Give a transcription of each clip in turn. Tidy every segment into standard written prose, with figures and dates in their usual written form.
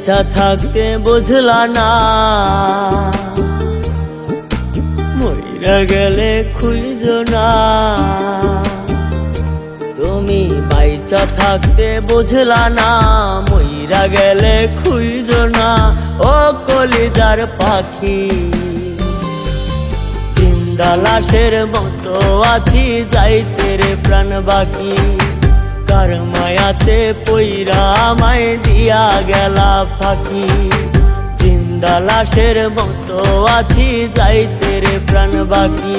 বাইচা থাকতে বুঝলা না, মইরা গেলে খুঁজো না। তুমি বাইচা থাকতে বুঝলা না, মইরা গেলে খুঁজো না। ও কলিজার পাখি, জিন্দা লাশের মতো আছি, যাইতে রে প্রাণ বাকি। কার মায়াতে পইরা আমায় দিয়া গেলা ফাঁকি। জিন্দা লাশের মতো আছি, যাইতে রে প্রাণ বাকি।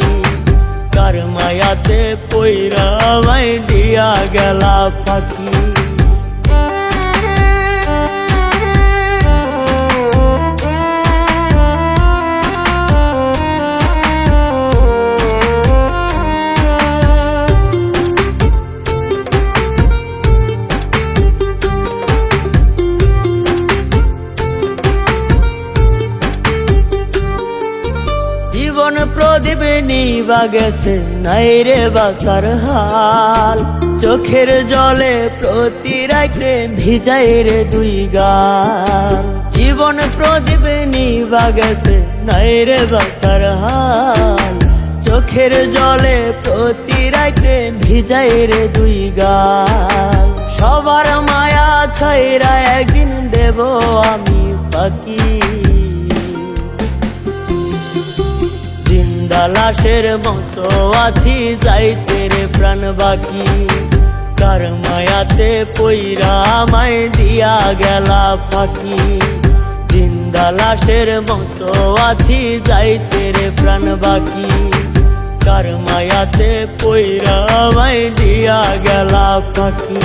কার মায়াতে পইরা আমায় দিয়া গেলা ফাঁকি। জীবন প্রদীপ নিবা গেছে, নাই রে বাঁচার হাল। চোখের জলে প্রতি রাতে ভিজাই রে দুই গাল। জীবন প্রদীপ নিবা গেছে, নাই রে বাঁচার হাল। চোখের জলে প্রতি রাতে ভিজাই রে দুই গাল। সবার মায়া ছাইরা একদিন দেব আমি বাকি। জিন্দা লাশের মতো আছি, যাইতে রে প্রাণ বাকি। কার মায়াতে পইরা আমায় দিয়া গেলা ফাঁকি। জিন্দা লাশের মতো আছি, যাইতে রে প্রাণ বাকি। কার মায়াতে পইরা আমায় দিয়া গেলা ফাঁকি।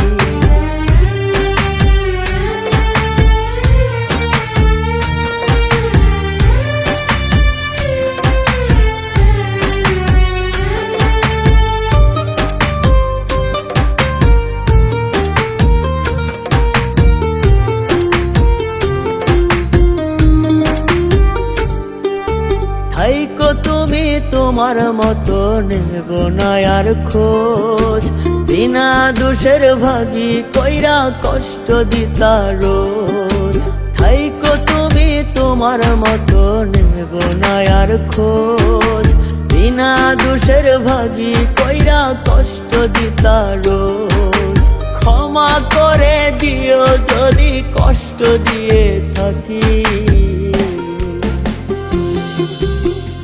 থাইকো তুমি তোমার মতো, নেব না আর খোঁজ। বিনা দোষের ভাগী কইরা কষ্ট দিতা রোজ। থাইকো তুমি তোমার মতো, নেব না আর খোঁজ। বিনা দোষের ভাগী কইরা কষ্ট দিতা রোজ। ক্ষমা করে দিও যদি কষ্ট দিয়ে থাকি।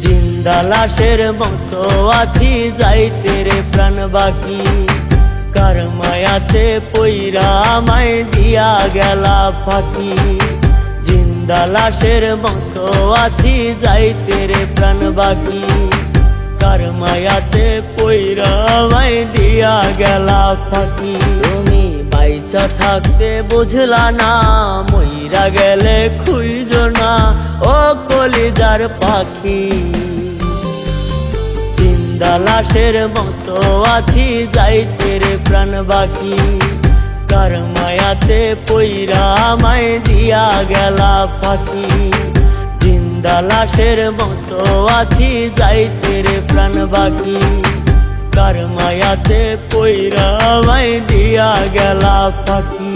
জিন্দা লাশের মতো আছি, যাইতে রে প্রাণ বাকি। কার মায়াতে পইরা আমায় দিয়া গেলা ফাঁকি। জিন্দা লাশের মতো আছি, যাইতে রে প্রাণ বাকি। কার মায়াতে পইরা আমায় দিয়া গেলা ফাঁকি। তুমি বাইচা থাকতে বুঝলা না, মইরা গেলে খুঁজো না। ও কলিজার পাখি, জিন্দা লাশের মতো আছি, যাইতে রে প্রাণ বাকি। কার মায়াতে পইরা আমায় দিয়া গেলা ফাঁকি। জিন্দা লাশের মতো আছি, যাইতে রে প্রাণ বাকি। কার মায়াতে পইরা আমায় দিয়া গেলা ফাঁকি।